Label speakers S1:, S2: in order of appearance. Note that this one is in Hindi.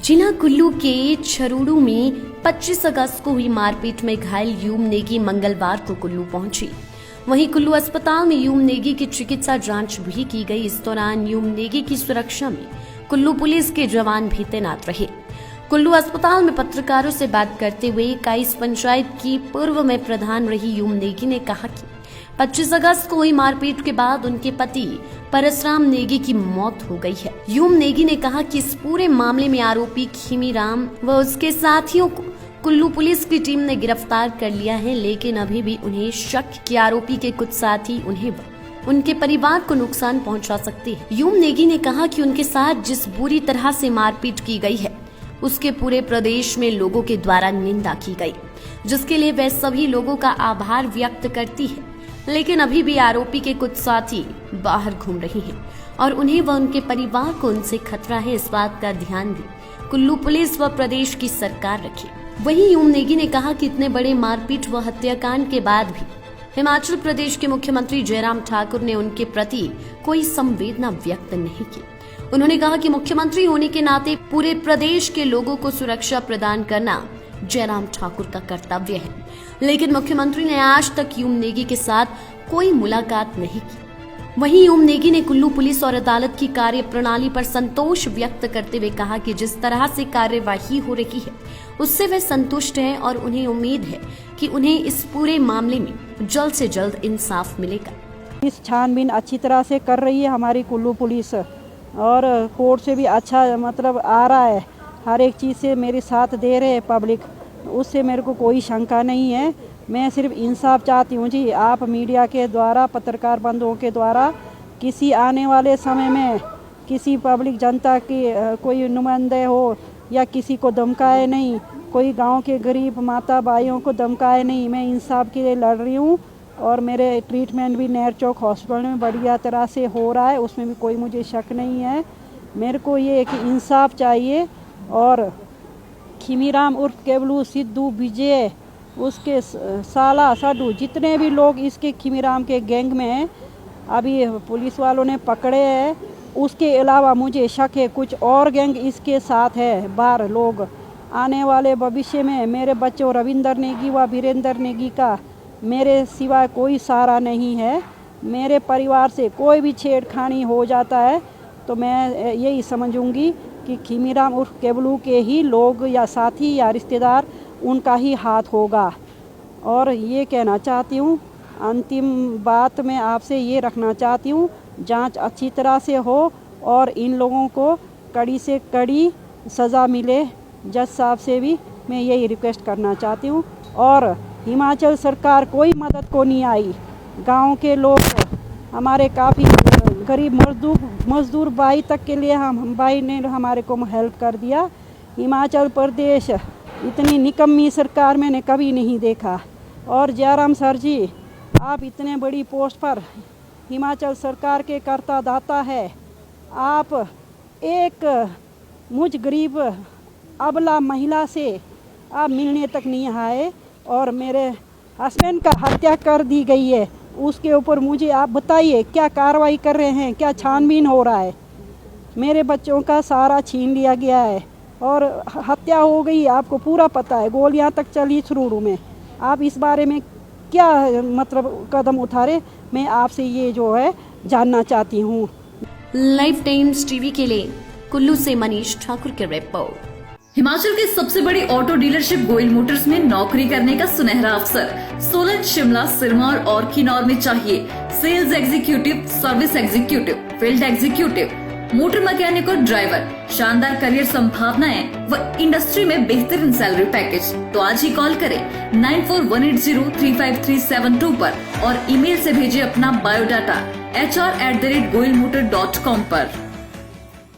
S1: जिला कुल्लू के छरूड़ू में 25 अगस्त को हुई मारपीट में घायल यूम नेगी मंगलवार को कुल्लू पहुंची। वहीं कुल्लू अस्पताल में यूम नेगी की चिकित्सा जांच भी की गई। इस दौरान यूम नेगी की सुरक्षा में कुल्लू पुलिस के जवान भी तैनात रहे। कुल्लू अस्पताल में पत्रकारों से बात करते हुए काइस पंचायत की पूर्व में प्रधान रही यूम नेगी ने कहा कि 25 अगस्त को हुई मारपीट के बाद उनके पति परसराम नेगी की मौत हो गई है। यूम नेगी ने कहा कि इस पूरे मामले में आरोपी खीमीराम व उसके साथियों को कुल्लू पुलिस की टीम ने गिरफ्तार कर लिया है, लेकिन अभी भी उन्हें शक कि आरोपी के कुछ साथी उन्हें व उनके परिवार को नुकसान पहुंचा सकते हैं। यूम नेगी ने कहा कि उनके साथ जिस बुरी तरह से मारपीट की गई है उसके पूरे प्रदेश में लोगों के द्वारा निंदा की गई, जिसके लिए वह सभी लोगों का आभार व्यक्त करती है। लेकिन अभी भी आरोपी के कुछ साथी बाहर घूम रहे हैं और उन्हें व उनके परिवार को उनसे खतरा है। इस बात का ध्यान भी कुल्लू पुलिस व प्रदेश की सरकार रखे। वहीं यूम नेगी ने कहा कि इतने बड़े मारपीट व हत्याकांड के बाद भी हिमाचल प्रदेश के मुख्यमंत्री जयराम ठाकुर ने उनके प्रति कोई संवेदना व्यक्त नहीं की। उन्होंने कहा कि मुख्यमंत्री होने के नाते पूरे प्रदेश के लोगों को सुरक्षा प्रदान करना जयराम ठाकुर का कर्तव्य है, लेकिन मुख्यमंत्री ने आज तक यूम नेगी के साथ कोई मुलाकात नहीं की। वहीं यूम नेगी ने कुल्लू पुलिस और अदालत की कार्य प्रणाली पर संतोष व्यक्त करते हुए कहा कि जिस तरह से कार्यवाही हो रही है उससे वे संतुष्ट हैं और उन्हें उम्मीद है कि उन्हें इस पूरे मामले में जल्द से जल्द इंसाफ मिलेगा।
S2: इस छानबीन अच्छी तरह से कर रही है हमारी कुल्लू पुलिस और कोर्ट से भी अच्छा आ रहा है। हर एक चीज़ से मेरे साथ दे रहे हैं पब्लिक, उससे मेरे को कोई शंका नहीं है। मैं सिर्फ इंसाफ चाहती हूँ जी। आप मीडिया के द्वारा, पत्रकार बंधुओं के द्वारा किसी आने वाले समय में किसी पब्लिक जनता की कोई नुमाइंदे हो या किसी को धमकाए नहीं, कोई गांव के गरीब माता भाइयों को धमकाए नहीं। मैं इंसाफ के लिए लड़ रही हूँ और मेरे ट्रीटमेंट भी नेर चौक हॉस्पिटल में बढ़िया तरह से हो रहा है, उसमें भी कोई मुझे शक नहीं है। मेरे को ये है कि इंसाफ चाहिए और खीमीराम उर्फ केवलू, सिद्धू, विजय, उसके साला, साडू, जितने भी लोग इसके खीमीराम के गैंग में हैं अभी पुलिस वालों ने पकड़े हैं। उसके अलावा मुझे शक है कुछ और गैंग इसके साथ है बाहर लोग। आने वाले भविष्य में मेरे बच्चों रविंदर नेगी व वीरेंद्र नेगी का मेरे सिवाय कोई सहारा नहीं है। मेरे परिवार से कोई भी छेड़खानी हो जाता है तो मैं यही समझूंगी कि खीमीराम उर्फ केवलू के ही लोग या साथी या रिश्तेदार उनका ही हाथ होगा। और ये कहना चाहती हूँ, अंतिम बात मैं आपसे ये रखना चाहती हूँ, जांच अच्छी तरह से हो और इन लोगों को कड़ी से कड़ी सज़ा मिले। जज साहब से भी मैं यही रिक्वेस्ट करना चाहती हूँ। और हिमाचल सरकार कोई मदद को नहीं आई। गांव के लोग हमारे काफ़ी गरीब मजदूर भाई तक के लिए हम भाई ने हमारे को हेल्प कर दिया। हिमाचल प्रदेश इतनी निकम्मी सरकार मैंने कभी नहीं देखा। और जयराम सर जी, आप इतने बड़ी पोस्ट पर हिमाचल सरकार के कर्ता दाता है, आप एक मुझ गरीब अबला महिला से आप मिलने तक नहीं आए और मेरे हस्बैंड का हत्या कर दी गई है। उसके ऊपर मुझे आप बताइए क्या कार्रवाई कर रहे हैं, क्या छानबीन हो रहा है? मेरे बच्चों का सारा छीन लिया गया है और हत्या हो गई, आपको पूरा पता है, गोलियां तक चली छरूड़ू में। आप इस बारे में क्या कदम उठाए, मैं आपसे ये जो है जानना चाहती हूँ।
S1: लाइफ टाइम्स टीवी के लिए कुल्लू से मनीष ठाकुर की रिपोर्ट।
S3: हिमाचल के सबसे बड़ी ऑटो डीलरशिप गोयल मोटर्स में नौकरी करने का सुनहरा अवसर सोलन, शिमला, सिरमौर और किन्नौर में चाहिए sales executive, service executive, field executive, motor mechanic और ड्राइवर। शानदार करियर संभावनाएं व इंडस्ट्री में बेहतरीन सैलरी पैकेज। तो आज ही कॉल करें 9418035372 पर और ईमेल से भेजिए अपना बायोडाटा hr@goilmotor.com पर।